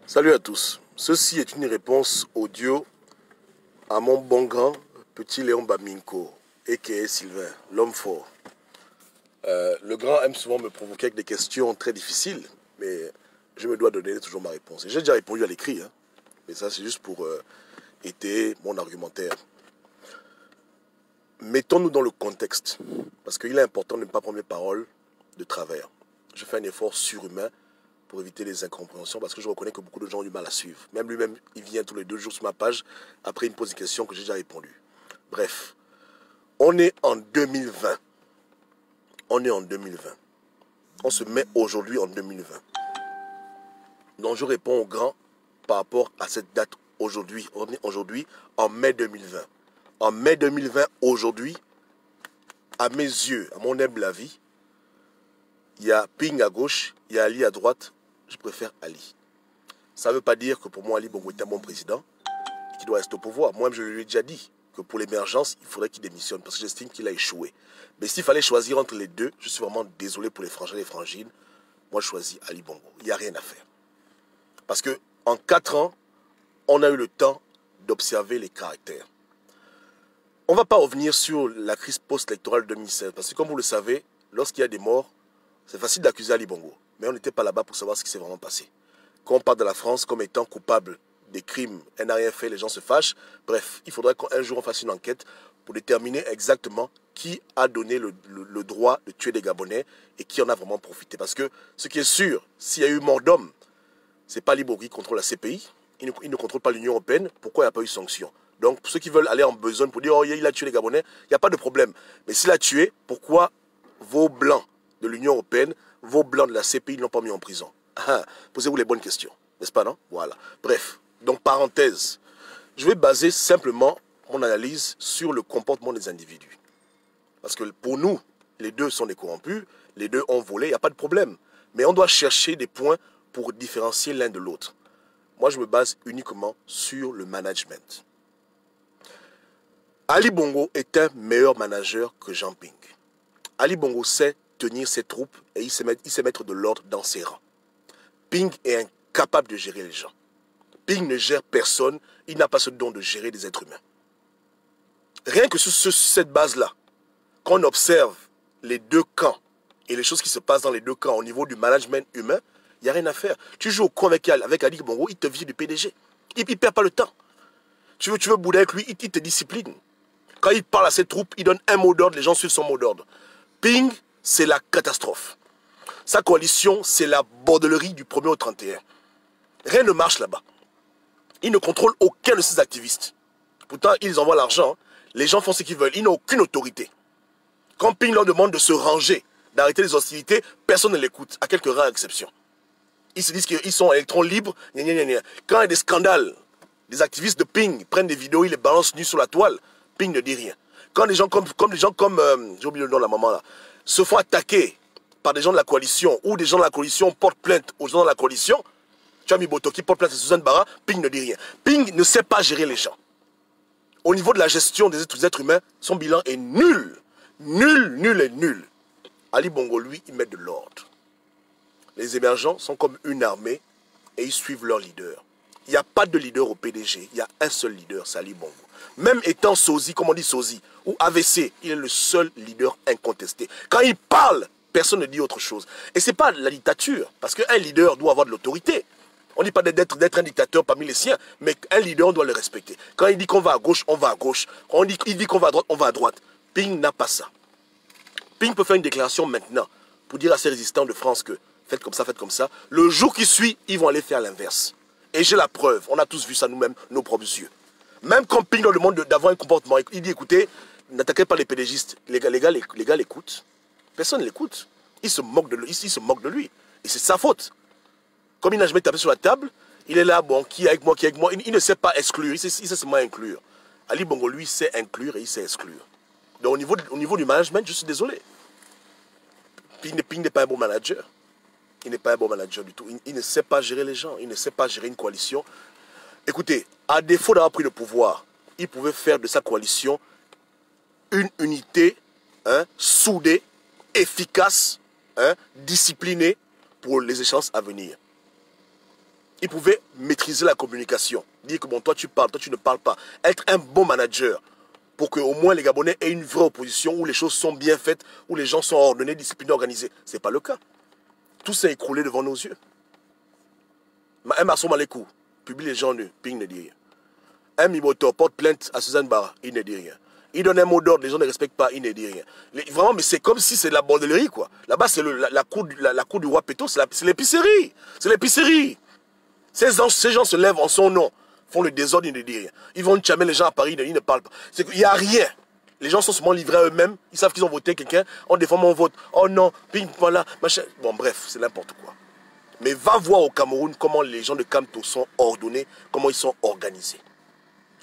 Salut à tous. Ceci est une réponse audio à mon bon grand petit Léon Baminko, a.k.a. Sylvain, l'homme fort. Le grand aime souvent me provoquer avec des questions très difficiles, mais je me dois donner toujours ma réponse. Et j'ai déjà répondu à l'écrit, hein, mais ça c'est juste pour étayer mon argumentaire. Mettons-nous dans le contexte, parce qu'il est important de ne pas prendre mes paroles de travers. Je fais un effort surhumain pour éviter les incompréhensions, parce que je reconnais que beaucoup de gens ont du mal à suivre. Même lui-même, il vient tous les 2 jours sur ma page, après il me pose une question que j'ai déjà répondu. Bref, on est en 2020. On est en 2020. On se met aujourd'hui en 2020. Donc je réponds au grand par rapport à cette date aujourd'hui. On est aujourd'hui en mai 2020. En mai 2020, aujourd'hui, à mes yeux, à mon humble avis, il y a Ping à gauche, il y a Ali à droite. Je préfère Ali. Ça ne veut pas dire que pour moi, Ali Bongo est un bon président et qu'il doit rester au pouvoir. Moi-même, je lui ai déjà dit que pour l'émergence, il faudrait qu'il démissionne parce que j'estime qu'il a échoué. Mais s'il fallait choisir entre les deux, je suis vraiment désolé pour les frangins et les frangines. Moi, je choisis Ali Bongo. Il n'y a rien à faire. Parce qu'en 4 ans, on a eu le temps d'observer les caractères. On ne va pas revenir sur la crise post-électorale de 2016. Parce que comme vous le savez, lorsqu'il y a des morts, c'est facile d'accuser Ali Bongo. Mais on n'était pas là-bas pour savoir ce qui s'est vraiment passé. Quand on parle de la France comme étant coupable des crimes, elle n'a rien fait, les gens se fâchent. Bref, il faudrait qu'un jour on fasse une enquête pour déterminer exactement qui a donné le droit de tuer des Gabonais et qui en a vraiment profité. Parce que ce qui est sûr, s'il y a eu mort d'homme, ce n'est pas Ali Bongo qui contrôle la CPI, il ne contrôle pas l'Union européenne, pourquoi il n'y a pas eu sanction? Donc pour ceux qui veulent aller en besogne pour dire « Oh, il a tué les Gabonais », il n'y a pas de problème. Mais s'il a tué, pourquoi vos blancs de l'Union européenne, vos blancs de la CPI ne l'ont pas mis en prison? Posez-vous les bonnes questions, n'est-ce pas, non? Voilà. Bref, donc parenthèse, je vais baser simplement mon analyse sur le comportement des individus. Parce que pour nous, les deux sont des corrompus, les deux ont volé, il n'y a pas de problème. Mais on doit chercher des points pour différencier l'un de l'autre. Moi, je me base uniquement sur le management. Ali Bongo est un meilleur manager que Jean Ping. Ali Bongo sait tenir ses troupes et il sait mettre de l'ordre dans ses rangs. Ping est incapable de gérer les gens. Ping ne gère personne, il n'a pas ce don de gérer des êtres humains. Rien que sur cette base-là, quand on observe les deux camps et les choses qui se passent dans les deux camps au niveau du management humain, il n'y a rien à faire. Tu joues au con avec Ali Bongo, il te vire du PDG. Il ne perd pas le temps. Tu veux bouder avec lui, il te discipline. Quand il parle à ses troupes, il donne un mot d'ordre, les gens suivent son mot d'ordre. Ping, c'est la catastrophe. Sa coalition, c'est la bordelerie du 1er au 31. Rien ne marche là-bas. Il ne contrôle aucun de ses activistes. Pourtant, ils envoient l'argent. Les gens font ce qu'ils veulent. Il n'a aucune autorité. Quand Ping leur demande de se ranger, d'arrêter les hostilités, personne ne l'écoute, à quelques rares exceptions. Ils se disent qu'ils sont électrons libres. Quand il y a des scandales, les activistes de Ping prennent des vidéos, ils les balancent nus sur la toile, Ping ne dit rien. Quand des gens comme j'ai oublié le nom de la maman là, se font attaquer par des gens de la coalition, ou des gens de la coalition portent plainte aux gens de la coalition, tu as mis Botoki porte plainte à Suzanne Bara, Ping ne dit rien. Ping ne sait pas gérer les gens. Au niveau de la gestion des êtres humains, son bilan est nul. Nul, nul et nul. Ali Bongo, lui, il met de l'ordre. Les émergents sont comme une armée et ils suivent leur leader. Il n'y a pas de leader au PDG, il y a un seul leader, c'est Ali Bongo. Même étant sosie, comme on dit sosie, ou AVC, il est le seul leader incontesté. Quand il parle, personne ne dit autre chose. Et ce n'est pas la dictature, parce qu'un leader doit avoir de l'autorité. On ne dit pas d'être un dictateur parmi les siens, mais un leader, on doit le respecter. Quand il dit qu'on va à gauche, on va à gauche. Quand il dit qu'on va à droite, on va à droite. Ping n'a pas ça. Ping peut faire une déclaration maintenant pour dire à ses résistants de France que faites comme ça, faites comme ça. Le jour qui suit, ils vont aller faire l'inverse. Et j'ai la preuve, on a tous vu ça nous-mêmes, nos propres yeux. Même quand Ping leur demande d'avoir un comportement, il dit écoutez, n'attaquez pas les PDGistes. Les gars l'écoutent. Personne ne l'écoute. Ils se moquent de lui. Et c'est sa faute. Comme il n'a jamais tapé sur la table, il est là, bon, qui est avec moi, qui est avec moi. Il ne sait pas exclure, il sait seulement inclure. Ali Bongo, lui, sait inclure et il sait exclure. Donc au niveau du management, je suis désolé. Ping n'est pas un bon manager. Il n'est pas un bon manager du tout. Il ne sait pas gérer les gens. Il ne sait pas gérer une coalition. Écoutez, à défaut d'avoir pris le pouvoir, il pouvait faire de sa coalition une unité soudée, efficace, disciplinée pour les échéances à venir. Il pouvait maîtriser la communication. Dire que bon, toi tu parles, toi tu ne parles pas. Être un bon manager pour que au moins les Gabonais aient une vraie opposition où les choses sont bien faites, où les gens sont ordonnés, disciplinés, organisés. Ce n'est pas le cas. Tout s'est écroulé devant nos yeux. Un maçon Malekou publie les gens nus, Ping ne dit rien. Un Mimoto porte plainte à Suzanne Barra, il ne dit rien. Il donne un mot d'ordre, les gens ne respectent pas, il ne dit rien. Vraiment, mais c'est comme si c'est de la bordellerie, quoi. Là-bas, c'est la cour du roi Péto, c'est l'épicerie. C'est l'épicerie. Ces gens se lèvent en son nom, font le désordre, ils ne disent rien. Ils vont chammer les gens à Paris, ils ne parlent pas. Il n'y a rien. Les gens sont seulement livrés à eux-mêmes, ils savent qu'ils ont voté quelqu'un, on défend mon vote. Oh non, Ping, voilà, machin. Bon, bref, c'est n'importe quoi. Mais va voir au Cameroun comment les gens de Kamto sont ordonnés, comment ils sont organisés.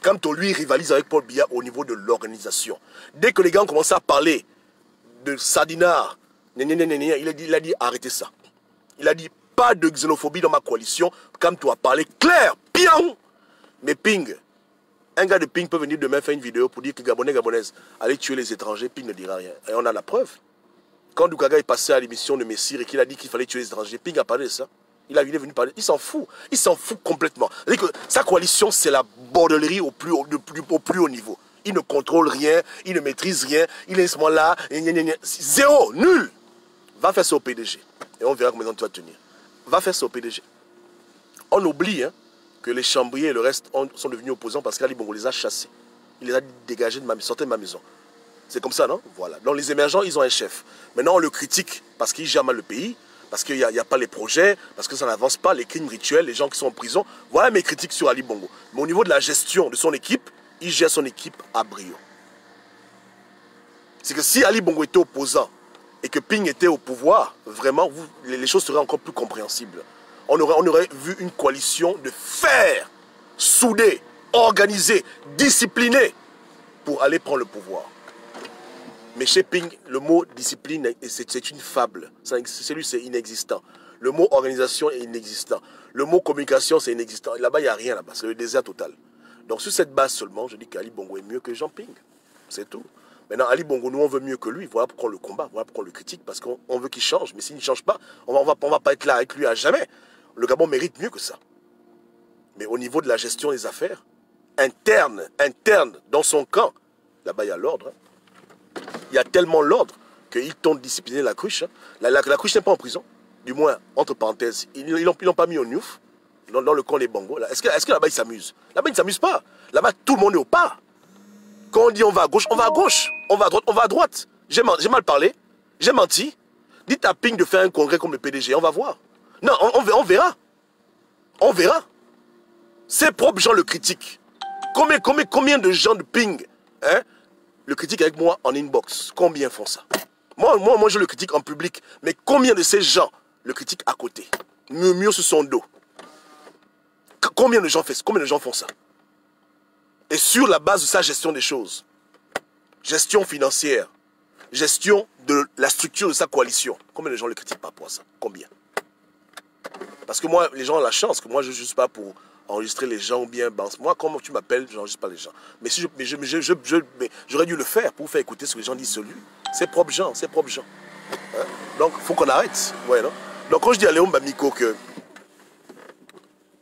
Kamto, lui, rivalise avec Paul Biya au niveau de l'organisation. Dès que les gars ont commencé à parler de Sardinard, il a dit arrêtez ça. Il a dit pas de xénophobie dans ma coalition. Kamto a parlé clair, pion. Mais Ping, un gars de Ping peut venir demain faire une vidéo pour dire que Gabonais, Gabonaises, allez tuer les étrangers, Ping ne dira rien. Et on a la preuve. Quand Doukaga est passé à l'émission de Messire et qu'il a dit qu'il fallait tuer les étrangers, Ping a parlé de ça. Il est venu parler. Il s'en fout complètement. Que sa coalition, c'est la bordellerie au plus haut niveau. Il ne contrôle rien, il ne maîtrise rien, il est ce moment-là, zéro, nul. Va faire ça au PDG. Et on verra combien de temps tu vas tenir. Va faire ça au PDG. On oublie que les chambriers et le reste sont devenus opposants parce qu'Ali Bongo les a chassés. Il les a dégagés de sortez de ma maison. C'est comme ça, non? Voilà. Dans les émergents, ils ont un chef. Maintenant, on le critique parce qu'il gère mal le pays, parce qu'il n'y a pas les projets, parce que ça n'avance pas, les crimes rituels, les gens qui sont en prison. Voilà mes critiques sur Ali Bongo. Mais au niveau de la gestion de son équipe, il gère son équipe à brio. C'est que si Ali Bongo était opposant et que Ping était au pouvoir, vraiment, les choses seraient encore plus compréhensibles. On aurait vu une coalition de fer, soudée, organisée, disciplinée, pour aller prendre le pouvoir. Mais chez Ping, le mot discipline, c'est une fable. Celui, c'est inexistant. Le mot organisation est inexistant. Le mot communication, c'est inexistant. Là-bas, il n'y a rien là-bas. C'est le désert total. Donc, sur cette base seulement, je dis qu'Ali Bongo est mieux que Jean Ping. C'est tout. Maintenant, Ali Bongo, nous, on veut mieux que lui. Voilà pourquoi on le combat. Voilà pourquoi on le critique. Parce qu'on veut qu'il change. Mais s'il ne change pas, on va pas être là avec lui à jamais. Le Gabon mérite mieux que ça. Mais au niveau de la gestion des affaires, interne, dans son camp, là-bas, il y a l'ordre. Il y a tellement l'ordre qu'ils t'ont discipliné la cruche. La cruche n'est pas en prison. Du moins, entre parenthèses, ils l'ont pas mis au Niouf, dans le camp des Bangos. Est-ce que là-bas, ils s'amusent? Là-bas, ils ne s'amusent pas. Là-bas, tout le monde est au pas. Quand on dit on va à gauche, on va à gauche. On va à droite, on va à droite. J'ai mal parlé. J'ai menti. Dites à Ping de faire un congrès comme le PDG. On va voir. Non, on verra. On verra. Ses propres gens le critiquent. Combien de gens de Ping le critiquent avec moi en inbox? Combien font ça? Moi, je le critique en public. Mais combien de ces gens le critiquent à côté? Murmurent sur son dos. Combien de gens font ça? Et sur la base de sa gestion des choses, gestion financière, gestion de la structure de sa coalition, combien de gens le critiquent par rapport à ça? Combien? Parce que moi, les gens ont la chance, que moi, je ne suis juste pas pour enregistrer les gens ou bien... Moi, comme tu m'appelles, je n'enregistre pas les gens. Mais j'aurais dû le faire pour faire écouter ce que les gens disent sur lui. Ses propres gens. Hein? Donc, il faut qu'on arrête. Ouais, non? Donc, quand je dis à Léon Bamiko que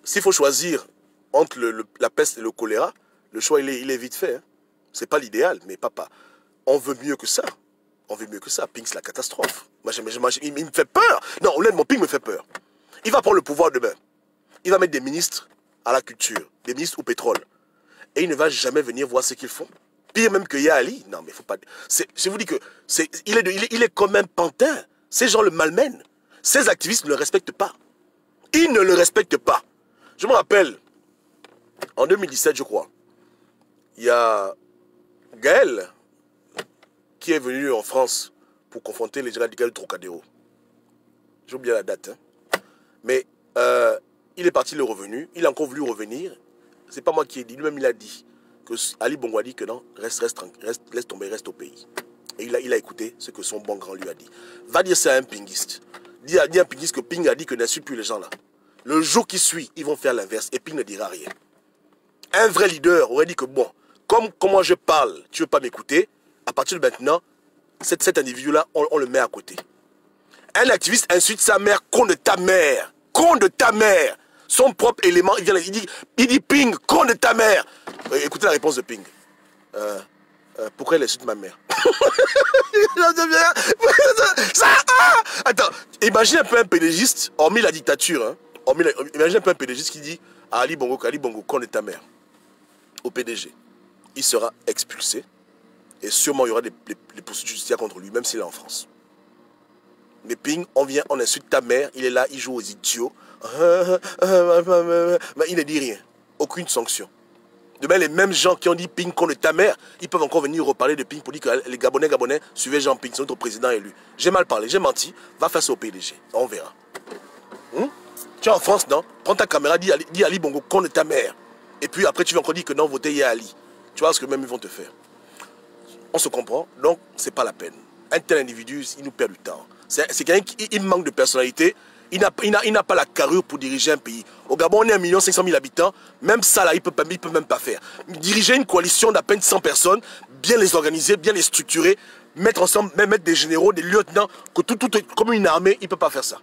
s'il faut choisir entre la peste et le choléra, le choix, il est vite fait. Hein? Ce n'est pas l'idéal, mais papa, on veut mieux que ça. On veut mieux que ça. Ping, c'est la catastrophe. Il me fait peur. Non, honnêtement, Ping me fait peur. Il va prendre le pouvoir demain. Il va mettre des ministres à la culture, des ministres au pétrole. Et il ne va jamais venir voir ce qu'ils font. Pire même que Yaali. Non, mais il faut pas... Je vous dis que il est comme un pantin. Ces gens le malmènent. Ces activistes ne le respectent pas. Ils ne le respectent pas. Je me rappelle, en 2017, je crois, il y a Gaël qui est venu en France pour confronter les radicaux de Trocadéro. J'ai oublié la date. Hein. Mais il est parti, il est revenu. Il a encore voulu revenir. C'est pas moi qui ai dit. Lui-même, il a dit que Ali Bongo a dit que non, laisse tomber, reste au pays. Et il a écouté ce que son bon grand lui a dit. Va dire ça à un pingiste. Dis à un pingiste que Ping a dit que n'insulte plus les gens là. Le jour qui suit, ils vont faire l'inverse et Ping ne dira rien. Un vrai leader aurait dit que bon, comme comment je parle, tu ne veux pas m'écouter, à partir de maintenant, cet individu-là, on le met à côté. Un activiste insulte sa mère, con de ta mère. Con de ta mère. Son propre élément, il dit Ping, con de ta mère. Écoutez la réponse de Ping. Pourquoi elle insulte ma mère? Attends, imagine un peu un pédégiste, hormis la dictature, hein, imagine un peu un pédégiste qui dit à Ali Bongo, con de ta mère, au PDG. Il sera expulsé et sûrement il y aura des poursuites judiciaires contre lui, même s'il est en France. Mais Ping, on vient, on insulte ta mère, il est là, il joue aux idiots. Mais il ne dit rien. Aucune sanction. Demain, les mêmes gens qui ont dit Ping contre ta mère, ils peuvent encore venir reparler de Ping pour dire que les Gabonais suivaient Jean Ping, c'est notre président élu. J'ai mal parlé, j'ai menti, va faire ça au PDG, on verra. Tu es en France, non? Prends ta caméra, dis Ali Bongo contre ta mère. Et puis après, tu vas encore dire que non, votez Yé Ali. Tu vois ce que même ils vont te faire. On se comprend, donc c'est pas la peine. Un tel individu, il nous perd du temps. C'est quelqu'un qui manque de personnalité. Il n'a pas la carrure pour diriger un pays. Au Gabon, on est 1 500 000 habitants. Même ça, là, il ne peut même pas faire. Diriger une coalition d'à peine 100 personnes, bien les organiser, bien les structurer, mettre ensemble, même mettre des généraux, des lieutenants, que tout comme une armée, il ne peut pas faire ça.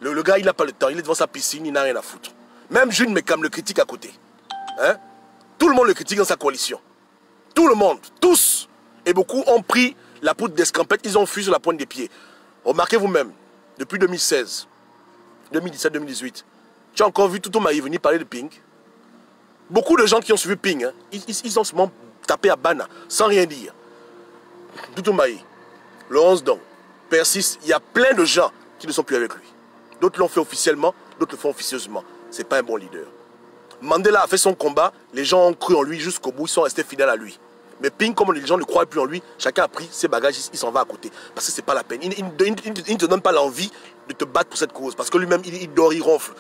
Le gars, il n'a pas le temps. Il est devant sa piscine, il n'a rien à foutre. Même Jules Mekam le critique à côté. Hein? Tout le monde le critique dans sa coalition. Tout le monde, tous. Et beaucoup ont pris la poudre d'escampette, ils ont fui sur la pointe des pieds. Remarquez vous-même, depuis 2016, 2017, 2018, tu as encore vu Toutou Maï venir parler de Ping. Beaucoup de gens qui ont suivi Ping, hein, ils ont seulement tapé à Bana, sans rien dire. Toutou Maï, Laurence Dong, persiste, il y a plein de gens qui ne sont plus avec lui. D'autres l'ont fait officiellement, d'autres le font officieusement. Ce n'est pas un bon leader. Mandela a fait son combat, les gens ont cru en lui jusqu'au bout, ils sont restés fidèles à lui. Mais Ping, comme les gens ne croient plus en lui, chacun a pris ses bagages, il s'en va à côté. Parce que c'est pas la peine. Il ne te donne pas l'envie de te battre pour cette cause. Parce que lui-même, il dort, il ronfle,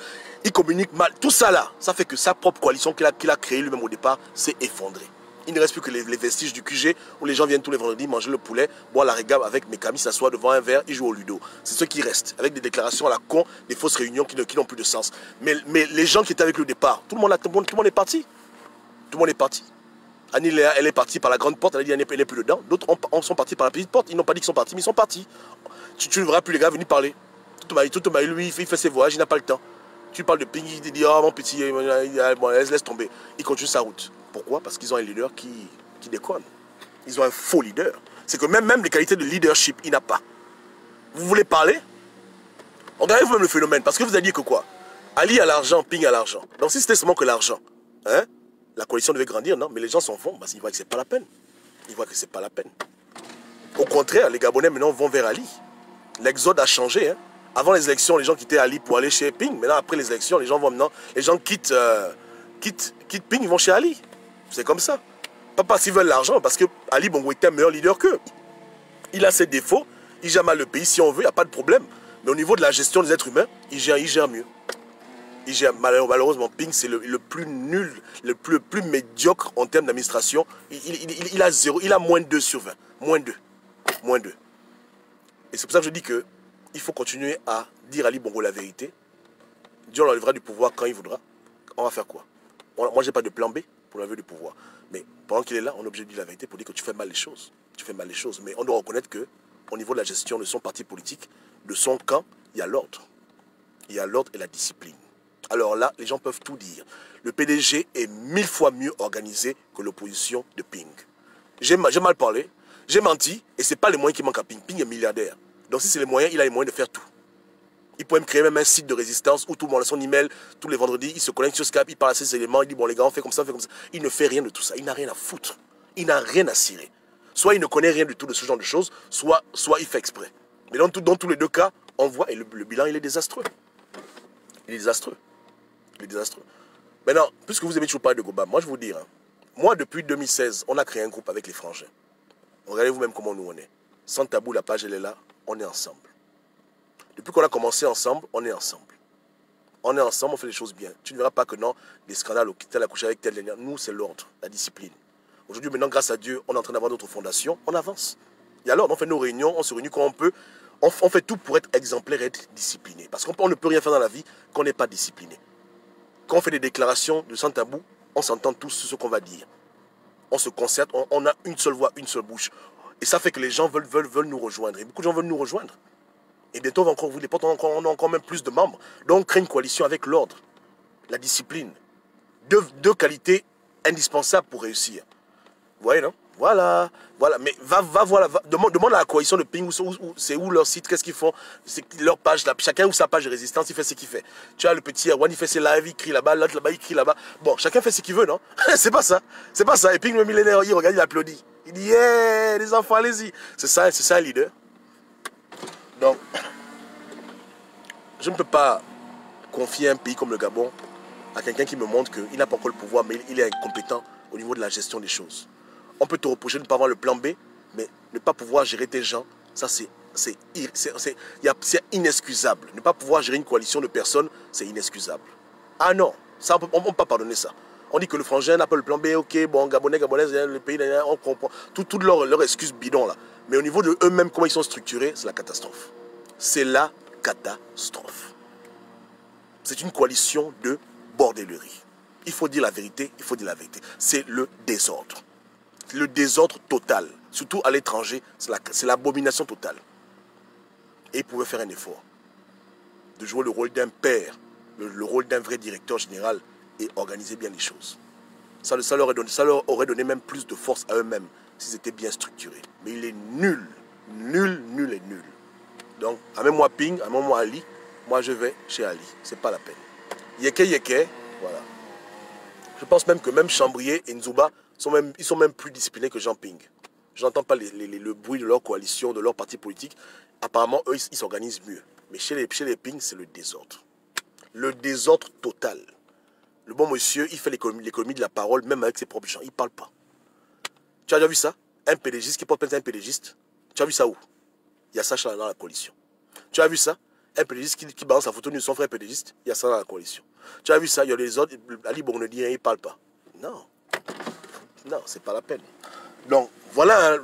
il communique mal. Tout ça là, ça fait que sa propre coalition qu'il a créée lui-même au départ s'est effondrée. Il ne reste plus que les vestiges du QG où les gens viennent tous les vendredis manger le poulet, boire la régame avec mes camis, s'assoient devant un verre, ils jouent au ludo. C'est ce qui reste, avec des déclarations à la con, des fausses réunions qui n'ont plus de sens. Mais les gens qui étaient avec lui au départ, tout le monde est parti. Tout le monde est parti. Annie Léa, elle est partie par la grande porte, elle a dit qu'elle n'est plus dedans. D'autres sont partis par la petite porte. Ils n'ont pas dit qu'ils sont partis, mais ils sont partis. Tu ne verras plus les gars venir parler. Tout lui, il fait ses voyages, il n'a pas le temps. Tu parles de Ping, il dit, oh mon petit, bon, laisse tomber. Il continue sa route. Pourquoi? Parce qu'ils ont un leader qui déconne. Ils ont un faux leader. C'est que même les qualités de leadership, il n'a pas. Vous voulez parler? Regardez vous-même le phénomène. Parce que vous avez dit que quoi? Ali a l'argent, Ping a l'argent. Donc si c'était seulement que l'argent, hein? La coalition devait grandir, non, mais les gens s'en vont parce qu'ils voient que c'est pas la peine. Ils voient que c'est pas la peine. Au contraire, les Gabonais maintenant vont vers Ali. L'exode a changé. Hein. Avant les élections, les gens quittaient Ali pour aller chez Ping. Maintenant, après les élections, les gens vont maintenant, les gens quittent Ping, ils vont chez Ali. C'est comme ça. Pas parce qu'ils veulent l'argent, parce que Ali Bongo est un meilleur leader qu'eux. Il a ses défauts, il gère mal le pays si on veut, il n'y a pas de problème. Mais au niveau de la gestion des êtres humains, il gère mieux. Malheureusement, Ping, c'est le plus nul, le plus médiocre en termes d'administration. Il a 0, il a moins 2 sur 20. Moins 2. Moins 2. Et c'est pour ça que je dis qu'il faut continuer à dire à Ali Bongo la vérité. Dieu l'enlèvera du pouvoir quand il voudra. On va faire quoi? Moi, je n'ai pas de plan B pour l'enlever du pouvoir. Mais pendant qu'il est là, on est obligé de dire la vérité pour dire que tu fais mal les choses. Tu fais mal les choses. Mais on doit reconnaître qu'au niveau de la gestion de son parti politique, de son camp, il y a l'ordre. Il y a l'ordre et la discipline. Alors là, les gens peuvent tout dire. Le PDG est 1000 fois mieux organisé que l'opposition de Ping. J'ai mal parlé, j'ai menti, et ce n'est pas les moyens qui manquent à Ping. Ping est milliardaire. Donc si c'est les moyens, il a les moyens de faire tout. Il pourrait me créer même un site de résistance où tout le monde a son email, tous les vendredis, il se connecte sur Skype, il parle à ses éléments, il dit bon les gars, on fait comme ça, on fait comme ça. Il ne fait rien de tout ça, il n'a rien à foutre. Il n'a rien à cirer. Soit il ne connaît rien du tout de ce genre de choses, soit il fait exprès. Mais dans tous les deux cas, on voit, et le bilan, il est désastreux. Il est désastreux. Il est désastreux. Maintenant, puisque vous aimez toujours parler de Goba, moi je vous dis, hein, moi depuis 2016, on a créé un groupe avec les frangins. Regardez vous-même comment nous on est. Sans tabou, la page elle est là, on est ensemble. Depuis qu'on a commencé ensemble, on est ensemble. On est ensemble, on fait les choses bien. Tu ne verras pas que non, des scandales, tel a couché avec tel, nous c'est l'ordre, la discipline. Aujourd'hui, maintenant, grâce à Dieu, on est en train d'avoir d'autres fondations, on avance. Et alors, on fait nos réunions, on se réunit quand on peut, on fait tout pour être exemplaire et être discipliné. Parce qu'on ne peut rien faire dans la vie qu'on n'est pas discipliné. Quand on fait des déclarations de sans tabou, on s'entend tous sur ce qu'on va dire. On se concerte, on a une seule voix, une seule bouche. Et ça fait que les gens veulent nous rejoindre. Et beaucoup de gens veulent nous rejoindre. Et bientôt, on va encore ouvrir les portes, on a encore même plus de membres. Donc, on crée une coalition avec l'ordre. la discipline. Deux qualités indispensables pour réussir. Vous voyez, non? Voilà, voilà. Mais demande à la coalition de Ping, c'est où leur site, qu'est-ce qu'ils font, leur page, là, chacun ou sa page de résistance, il fait ce qu'il fait. Tu as le petit Erwan, il fait ses lives, il crie là-bas, l'autre là-bas, il crie là-bas. Bon, chacun fait ce qu'il veut, non? C'est pas ça. C'est pas ça. Et Ping, le millénaire, il regarde, il applaudit. Il dit, yeah, les enfants, allez-y. C'est ça un leader. Donc, je ne peux pas confier un pays comme le Gabon à quelqu'un qui me montre qu'il n'a pas encore le pouvoir, mais il est incompétent au niveau de la gestion des choses. On peut te reprocher de ne pas avoir le plan B, mais ne pas pouvoir gérer tes gens, ça c'est inexcusable. Ne pas pouvoir gérer une coalition de personnes, c'est inexcusable. Ah non, ça, on ne peut pas pardonner ça. On dit que le frangin n'a pas le plan B, ok, bon, Gabonais, le pays, on comprend. Toutes leurs excuses bidons là. Mais au niveau de eux-mêmes, comment ils sont structurés, c'est la catastrophe. C'est la catastrophe. C'est une coalition de bordellerie. Il faut dire la vérité, il faut dire la vérité. C'est le désordre. Le désordre total. Surtout à l'étranger, c'est l'abomination totale. Et ils pouvaient faire un effort. De jouer le rôle d'un père, le rôle d'un vrai directeur général et organiser bien les choses. Ça leur aurait donné même plus de force à eux-mêmes s'ils étaient bien structurés. Mais il est nul. Nul, nul et nul. Donc, amène-moi Ping, amène-moi Ali. Moi, je vais chez Ali. C'est pas la peine. Yeke, voilà. Je pense même que même Chambrier et Nzouba, ils sont même plus disciplinés que Jean Ping. Je n'entends pas le bruit de leur coalition, de leur parti politique. Apparemment, eux, ils s'organisent mieux. Mais chez les Ping, c'est le désordre. Le désordre total. Le bon monsieur, il fait l'économie de la parole, même avec ses propres gens. Il ne parle pas. Tu as déjà vu ça? Un PDGiste qui porte plainte à un PDGiste. Tu as vu ça où? Il y a ça dans la coalition. Tu as vu ça? Un PDGiste qui balance la photo de son frère PDGiste. Il y a ça dans la coalition. Tu as vu ça? Il y a les autres. Ali Bongo ne dit rien, il ne parle pas. Non. Non, c'est pas la peine. Donc, voilà,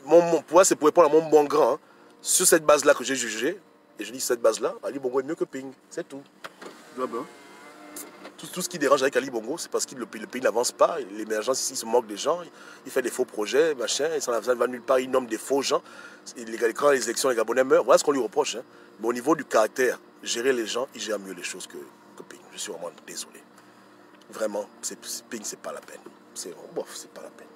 mon pouvoir, c'est pour répondre à mon bon grand. Hein. Sur cette base-là que j'ai jugée, et je dis cette base-là, Ali Bongo est mieux que Ping. C'est tout. Tout ce qui dérange avec Ali Bongo, c'est parce que le pays n'avance pas. L'émergence, il se moque des gens, il fait des faux projets, machin, et ça ne va nulle part, il nomme des faux gens. Quand les élections, les Gabonais meurent, voilà ce qu'on lui reproche. Hein. Mais au niveau du caractère, gérer les gens, il gère mieux les choses que Ping. Je suis vraiment désolé. Vraiment, Ping, c'est pas la peine. C'est pas la peine.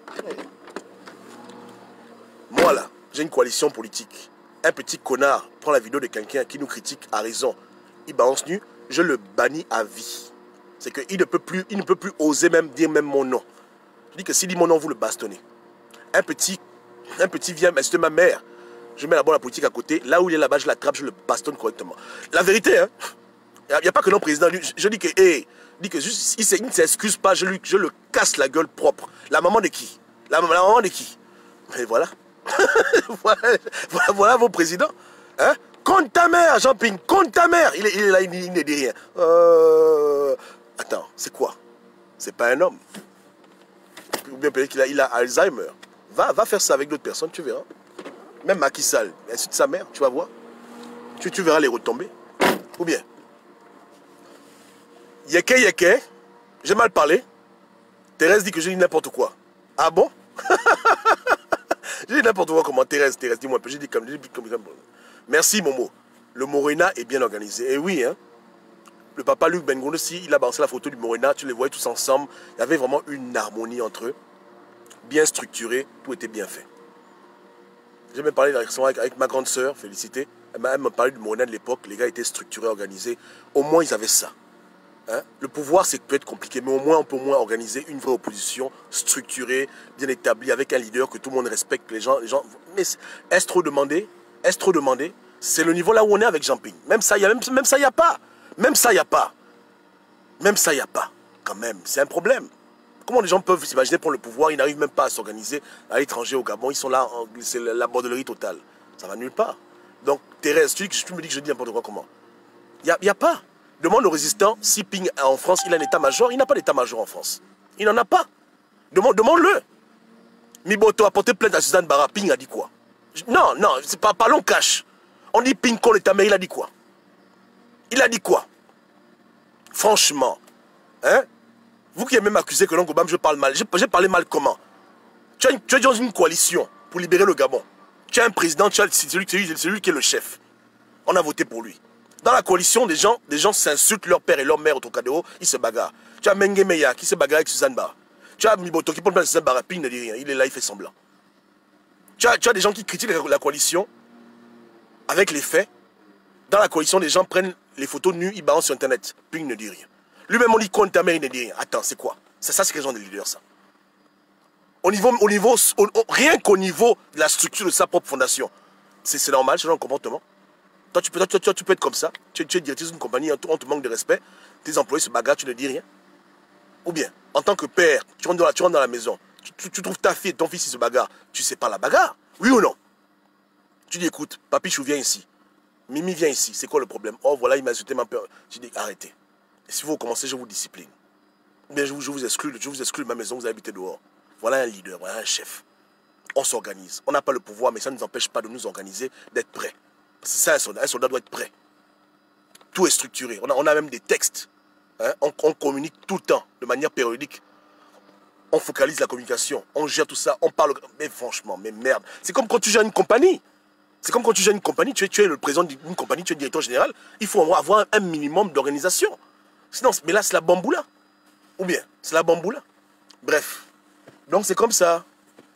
Moi là, j'ai une coalition politique. Un petit connard prend la vidéo de quelqu'un qui nous critique à raison. Il balance nu, je le bannis à vie. C'est qu'il ne peut plus oser même dire même mon nom. Je dis que s'il dit mon nom, vous le bastonnez. Un petit vient insulter ma mère. Je mets la politique à côté. Là où il est là-bas, je l'attrape, je le bastonne correctement. La vérité, hein. Il n'y a pas que non président. Je dis que, juste, il ne s'excuse pas, je le casse la gueule propre. La maman de qui? La maman de qui? Mais voilà. voilà vos présidents. Hein? Compte ta mère, Jean Ping, compte ta mère. Il est là, il ne dit rien. Attends, c'est quoi? C'est pas un homme. Ou bien peut-être qu'il a Alzheimer. Va faire ça avec d'autres personnes, tu verras. Même Macky Sall, insulte sa mère, tu vas voir. Tu verras les retombées. Ou bien. Yeke, j'ai mal parlé. Thérèse dit que j'ai dit n'importe quoi. Ah bon? J'ai dit n'importe quoi comment? Thérèse, dis-moi un peu. J'ai dit comme. Merci Momo. Le Morena est bien organisé. Et oui, hein. Le papa Luc Bengondo, il a balancé la photo du Morena, tu les voyais tous ensemble. Il y avait vraiment une harmonie entre eux. Bien structuré, tout était bien fait. J'ai même parlé avec ma grande sœur, Félicité. Elle m'a parlé du Morena de l'époque. Les gars étaient structurés, organisés. Au moins, ils avaient ça. Hein? Le pouvoir, c'est peut être compliqué, mais au moins, on peut organiser une vraie opposition structurée, bien établie, avec un leader que tout le monde respecte. Les gens... Mais est-ce trop demandé? Est-ce trop demandé? C'est le niveau là où on est avec Jean Ping. Même ça, il n'y a pas. Même ça, il n'y a pas. Même ça, il n'y a pas. Quand même, c'est un problème. Comment les gens peuvent s'imaginer prendre le pouvoir? Ils n'arrivent même pas à s'organiser à l'étranger, au Gabon. Ils sont là, c'est la bordellerie totale. Ça va nulle part. Donc, Thérèse, tu me dis que je dis n'importe quoi, comment? Il n'y a pas. Demande aux résistants, si Ping en France, il a un état-major. Il n'a pas d'état-major en France. Il n'en a pas. Demande-le. Miboto a porté plainte à Suzanne Barra. Ping a dit quoi? Non, c'est pas, parlons cash. On dit Ping contre l'État, mais il a dit quoi? Il a dit quoi? Franchement, hein? Vous qui aimez m'accuser que l'oncle Obama, je parle mal. J'ai parlé mal comment? Tu es dans une coalition pour libérer le Gabon. Tu as un président, c'est celui qui est le chef. On a voté pour lui. Dans la coalition, des gens s'insultent leur père et leur mère au Trocadéro, ils se bagarrent. Tu as Mengue Meya qui se bagarre avec Suzanne Barra. Tu as Miboto qui prend plein de Suzanne Barra, puis il ne dit rien. Il est là, il fait semblant. Tu as des gens qui critiquent la coalition avec les faits. Dans la coalition, des gens prennent les photos nues, ils balancent sur Internet, puis il ne dit rien. Lui-même, on dit contre ta mère, il ne dit rien. Attends, c'est quoi? C'est ça, c'est quel genre de leader, ça? Rien qu'au niveau de la structure de sa propre fondation, c'est normal, ce genre de comportement. Toi, tu peux être comme ça. Tu es directrice d'une compagnie, on te manque de respect. Tes employés se bagarrent, tu ne dis rien. Ou bien, en tant que père, tu rentres dans la maison, tu trouves ta fille et ton fils, ils se bagarrent. Tu sais pas la bagarre? Oui ou non? Tu dis, écoute, Papichou, viens ici. Mimi, viens ici. C'est quoi le problème? Oh, voilà, il m'a insulté ma peur. Tu dis, arrêtez. Et si vous recommencez, je vous discipline. Ou bien, je vous exclue de ma maison, vous habitez dehors. Voilà un leader, voilà un chef. On s'organise. On n'a pas le pouvoir, mais ça ne nous empêche pas de nous organiser, d'être prêts. C'est ça un soldat. Un soldat doit être prêt. Tout est structuré. On a même des textes. Hein? On communique tout le temps, de manière périodique. On focalise la communication. On gère tout ça. On parle. Mais franchement, mais merde. C'est comme quand tu gères une compagnie. C'est comme quand tu gères une compagnie. Tu es le président d'une compagnie, tu es le directeur général. Il faut avoir un minimum d'organisation. Sinon, mais là, c'est la bamboula. Ou bien, c'est la bamboula. Bref. Donc, c'est comme ça.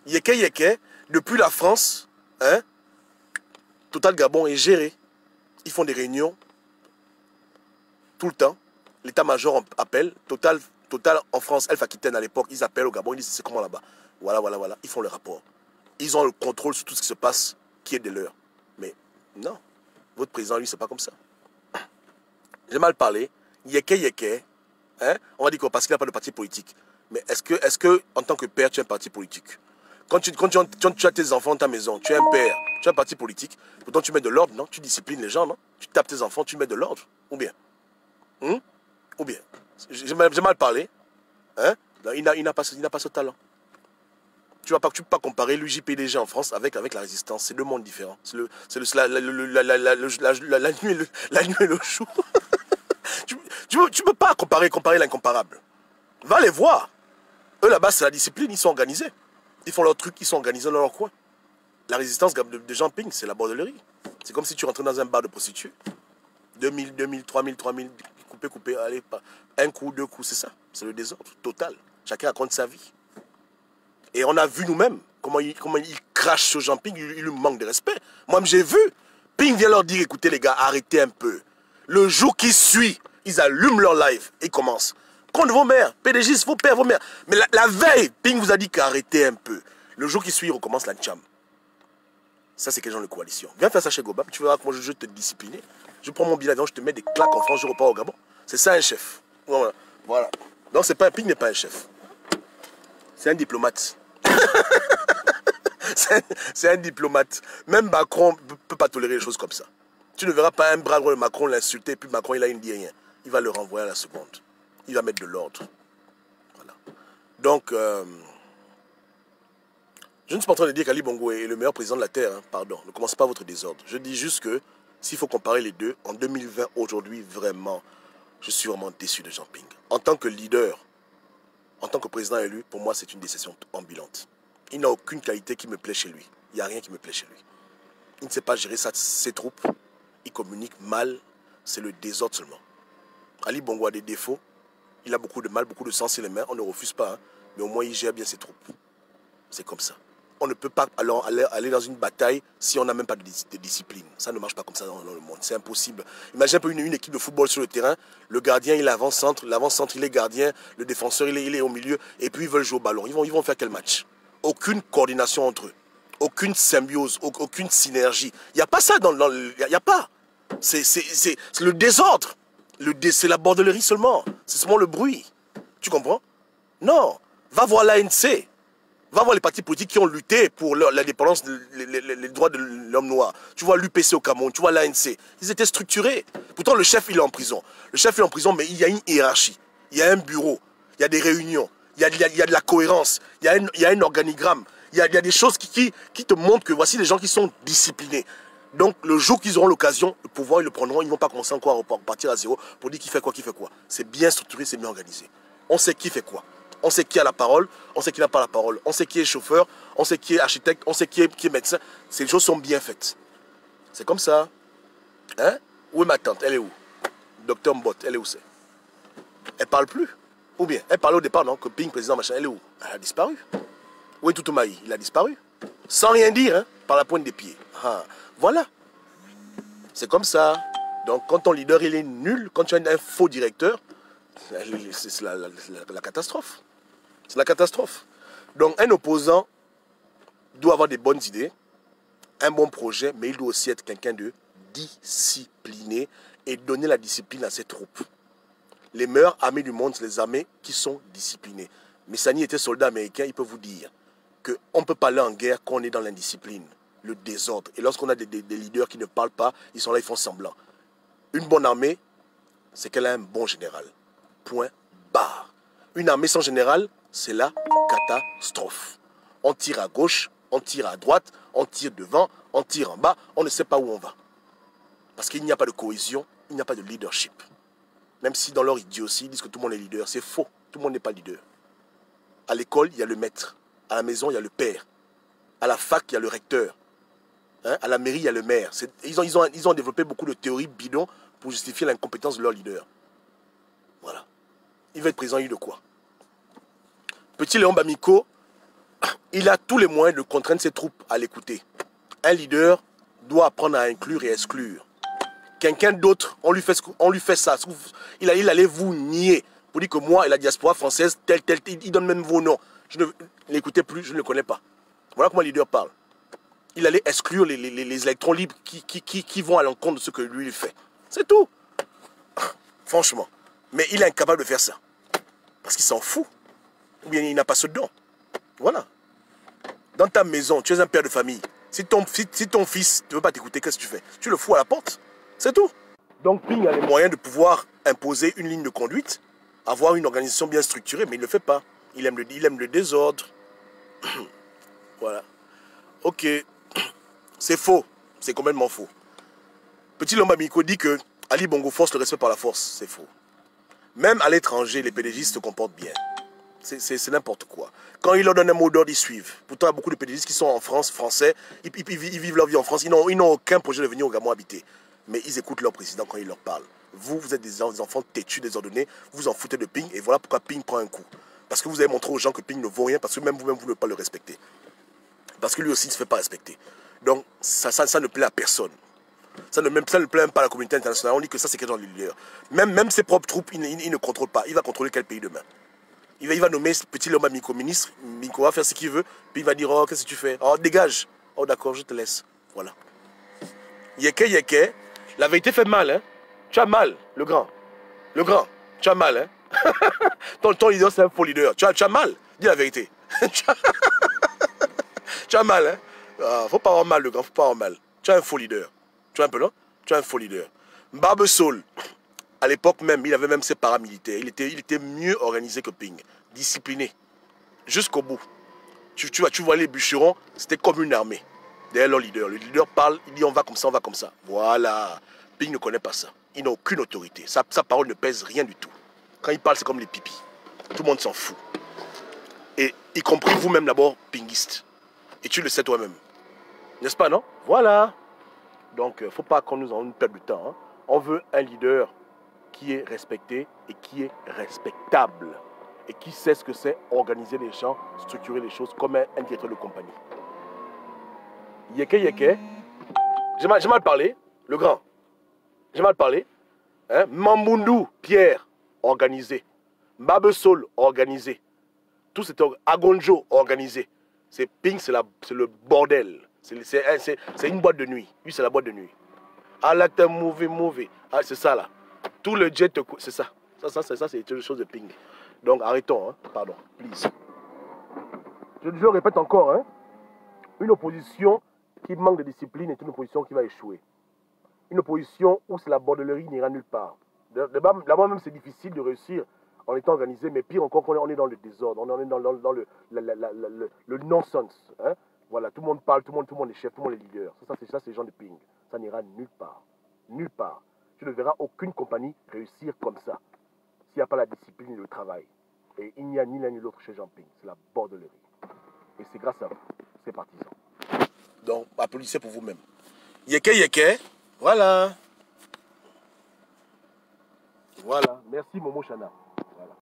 Yeke, depuis la France, hein, Total Gabon est géré. Ils font des réunions tout le temps. L'état-major appelle. Total en France, Elf Aquitaine à l'époque, ils appellent au Gabon, ils disent c'est comment là-bas. Voilà. Ils font le rapport. Ils ont le contrôle sur tout ce qui se passe, qui est de leur. Mais non, votre président, lui, c'est pas comme ça. J'ai mal parlé. Yeke, hein, on va dire que parce qu'il n'a pas de parti politique. Mais est-ce que, en tant que père, tu as un parti politique? Quand tu as tes enfants dans ta maison, tu es un père, tu as un parti politique, pourtant tu mets de l'ordre, non? Tu disciplines les gens, non? Tu tapes tes enfants, tu mets de l'ordre. Ou bien? Ou bien? J'ai mal parlé. Hein? Il n'a pas ce talent. Tu ne peux pas comparer l'UJPDG en France avec la résistance. C'est deux mondes différents. C'est la nuit et le jour. Tu ne peux pas comparer l'incomparable. Va les voir. Eux là-bas, c'est la discipline, ils sont organisés. Ils font leur truc, ils sont organisés dans leur coin. La résistance de Jean Ping, c'est la bordellerie. C'est comme si tu rentrais dans un bar de prostituées. 2000, 3000, coupé, allez, un coup, deux coups, c'est ça. C'est le désordre total. Chacun raconte sa vie. Et on a vu nous-mêmes comment il crache sur Jean Ping, il lui manque de respect. Moi-même, j'ai vu. Ping vient leur dire, écoutez les gars, arrêtez un peu. Le jour qui suit, ils allument leur live et ils commencent. Contre vos mères, PDG, vos pères, vos mères. Mais la veille, Ping vous a dit qu'arrêtez un peu. Le jour qui suit, il recommence la tcham. Ça, c'est quel genre de coalition? Viens faire ça chez Gobab, tu verras comment je vais te discipliner. Je prends mon billet d'avion, je te mets des claques en France, je repars au Gabon. C'est ça un chef. Voilà. Donc, Ping n'est pas un chef. C'est un diplomate. C'est un diplomate. Même Macron ne peut pas tolérer les choses comme ça. Tu ne verras pas un bras droit de Macron l'insulter, et puis Macron, il ne dit rien. Il va le renvoyer à la seconde. Il va mettre de l'ordre. Voilà. Donc, je ne suis pas en train de dire qu'Ali Bongo est le meilleur président de la Terre. Hein. Pardon, ne commencez pas votre désordre. Je dis juste que s'il faut comparer les deux, en 2020, aujourd'hui, vraiment, je suis vraiment déçu de Jean Ping. En tant que leader, en tant que président élu, pour moi, c'est une déception ambulante. Il n'a aucune qualité qui me plaît chez lui. Il n'y a rien qui me plaît chez lui. Il ne sait pas gérer ses troupes. Il communique mal. C'est le désordre seulement. Ali Bongo a des défauts. Il a beaucoup de mal, beaucoup de sang sur les mains. On ne refuse pas. Hein. Mais au moins, il gère bien ses troupes. C'est comme ça. On ne peut pas alors aller dans une bataille si on n'a même pas de discipline. Ça ne marche pas comme ça dans le monde. C'est impossible. Imagine un peu une équipe de football sur le terrain. Le gardien, il est avant-centre. L'avant-centre, il est gardien. Le défenseur, il est au milieu. Et puis, ils veulent jouer au ballon. Ils vont faire quel match? Aucune coordination entre eux. Aucune symbiose. Aucune synergie. Il n'y a pas ça dans le... Il n'y a pas. C'est le désordre. C'est la bordellerie seulement. C'est seulement le bruit. Tu comprends? Non. Va voir l'ANC. Va voir les partis politiques qui ont lutté pour l'indépendance, les droits de l'homme noir. Tu vois l'UPC au Cameroun, tu vois l'ANC. Ils étaient structurés. Pourtant, le chef, il est en prison. Le chef, il est en prison, mais il y a une hiérarchie. Il y a un bureau. Il y a des réunions. Il y a de la cohérence. Il y a un organigramme. Il y a des choses qui te montrent que voici les gens qui sont disciplinés. Donc, le jour qu'ils auront l'occasion, le pouvoir, ils le prendront. Ils ne vont pas commencer encore à repartir à zéro pour dire qui fait quoi, qui fait quoi. C'est bien structuré, c'est bien organisé. On sait qui fait quoi. On sait qui a la parole, on sait qui n'a pas la parole. On sait qui est chauffeur, on sait qui est architecte, on sait qui est médecin. Ces choses sont bien faites. C'est comme ça. Hein? Où est ma tante? Elle est où? Docteur Mbot, elle est où c'est? Elle parle plus? Ou bien, elle parlait au départ, non? Que Ping, président, machin, elle est où? Elle a disparu. Où est Toutoumaï? Il a disparu. Sans rien dire, hein, par la pointe des pieds. Ah, voilà. C'est comme ça. Donc, quand ton leader, il est nul, quand tu as un faux directeur, c'est la catastrophe. C'est la catastrophe. Donc, un opposant doit avoir des bonnes idées, un bon projet, mais il doit aussi être quelqu'un de discipliné et donner la discipline à ses troupes. Les meilleures armées du monde, c'est les armées qui sont disciplinées. Missani était soldat américain, il peut vous dire qu'on ne peut pas aller en guerre quand on est dans l'indiscipline, le désordre. Et lorsqu'on a des leaders qui ne parlent pas, ils sont là, ils font semblant. Une bonne armée, c'est qu'elle a un bon général. Point barre. Une armée sans général, c'est la catastrophe. On tire à gauche, on tire à droite, on tire devant, on tire en bas, on ne sait pas où on va. Parce qu'il n'y a pas de cohésion, il n'y a pas de leadership. Même si dans leur idiotie, ils disent que tout le monde est leader, c'est faux. Tout le monde n'est pas leader. À l'école, il y a le maître. À la maison, il y a le père. À la fac, il y a le recteur. Hein? À la mairie, il y a le maire. Ils ont développé beaucoup de théories bidons pour justifier l'incompétence de leur leader. Voilà. Il va être président, il de quoi? Petit Léon Bamiko, il a tous les moyens de contraindre ses troupes à l'écouter. Un leader doit apprendre à inclure et exclure. Quelqu'un d'autre, on lui fait ça. Il allait vous nier pour dire que moi et la diaspora française, tel, il donne même vos noms. Je ne l'écoutez plus, je ne le connais pas. Voilà comment un leader parle. Il allait exclure les électrons libres qui vont à l'encontre de ce que lui il fait. C'est tout. Franchement. Mais il est incapable de faire ça. Parce qu'il s'en fout. Ou bien il n'a pas ce don. Voilà. Dans ta maison, tu es un père de famille. Si ton fils ne veut pas t'écouter, qu'est-ce que tu fais? Tu le fous à la porte. C'est tout. Donc Ping a les moyens de pouvoir imposer une ligne de conduite, avoir une organisation bien structurée, mais il ne le fait pas. Il aime le désordre. Voilà. Ok. C'est faux. C'est complètement faux. Petit Lomba Miko dit que Ali Bongo force le respect par la force. C'est faux. Même à l'étranger, les PDGistes se comportent bien. C'est n'importe quoi. Quand ils leur donnent un mot d'ordre, ils suivent. Pourtant, il y a beaucoup de PDGistes qui sont en France, français. Ils vivent leur vie en France. Ils n'ont aucun projet de venir au Gabon habiter. Mais ils écoutent leur président quand il leur parle. Vous êtes des enfants têtus, désordonnés. Vous vous en foutez de Ping. Et voilà pourquoi Ping prend un coup. Parce que vous avez montré aux gens que Ping ne vaut rien. Parce que même vous-même, vous ne pouvez pas le respecter. Parce que lui aussi, il ne se fait pas respecter. Donc, ça ne plaît à personne. Ça ne plaît même pas à la communauté internationale. On dit que ça, c'est quelque chose de leader. Même ses propres troupes, il ne contrôle pas. Il va contrôler quel pays demain? Il va nommer ce petit Lomba Miko ministre. Miko va faire ce qu'il veut. Puis il va dire, oh, qu'est-ce que tu fais? Oh, dégage. Oh, d'accord, je te laisse. Voilà. Yeke. La vérité fait mal, hein. Tu as mal, le grand. Le grand, tu as mal, hein. ton leader, c'est un faux leader. Tu as mal. Dis la vérité. Tu as mal, hein. Ah, faut pas avoir mal, le grand. Faut pas avoir mal. Tu as un faux leader. Tu as un peu, non? Tu as un faux leader. Barbe Saul, à l'époque même, il avait même ses paramilitaires. Il était mieux organisé que Ping. Discipliné. Jusqu'au bout. Tu vois les bûcherons, c'était comme une armée. Derrière leur leader. Le leader parle, il dit on va comme ça, on va comme ça. Voilà. Ping ne connaît pas ça. Il n'a aucune autorité. Sa parole ne pèse rien du tout. Quand il parle, c'est comme les pipis. Tout le monde s'en fout. Et y compris vous-même d'abord, pinguiste. Et tu le sais toi-même. N'est-ce pas, non? Voilà. Donc, il ne faut pas qu'on nous en perde du temps. Hein. On veut un leader qui est respecté et qui est respectable. Et qui sait ce que c'est organiser les gens, structurer les choses comme un directeur de compagnie. Yeke. J'ai mal parlé, le grand. J'ai mal parlé. Hein? Mambundu, Pierre, organisé. Mbabesol, organisé. Tout c'est Agonjo, organisé. C'est Ping, c'est le bordel. C'est une boîte de nuit. Lui, c'est la boîte de nuit. Alacte, movie. Ah, c'est ça, là. Tout le jet, c'est ça. Ça, c'est une chose de Ping. Donc, arrêtons, hein. Pardon, please. Je le répète encore, hein. Une opposition qui manque de discipline est une opposition qui va échouer. Une opposition où c'est la bordellerie n'ira nulle part. D'abord même, c'est difficile de réussir en étant organisé, mais pire encore, on est dans le désordre, on est dans le nonsense. Hein? Voilà, tout le monde parle, tout le monde est chef, tout le monde est leader. Ça c'est les gens de Ping. Ça n'ira nulle part. Nulle part. Tu ne verras aucune compagnie réussir comme ça, s'il n'y a pas la discipline et le travail. Et il n'y a ni l'un ni l'autre chez Jean Ping. C'est la bordellerie. Et c'est grâce à vous, ces partisans. Donc, applaudissez pour vous-même. Yeke, voilà. Voilà, merci Momo Chana.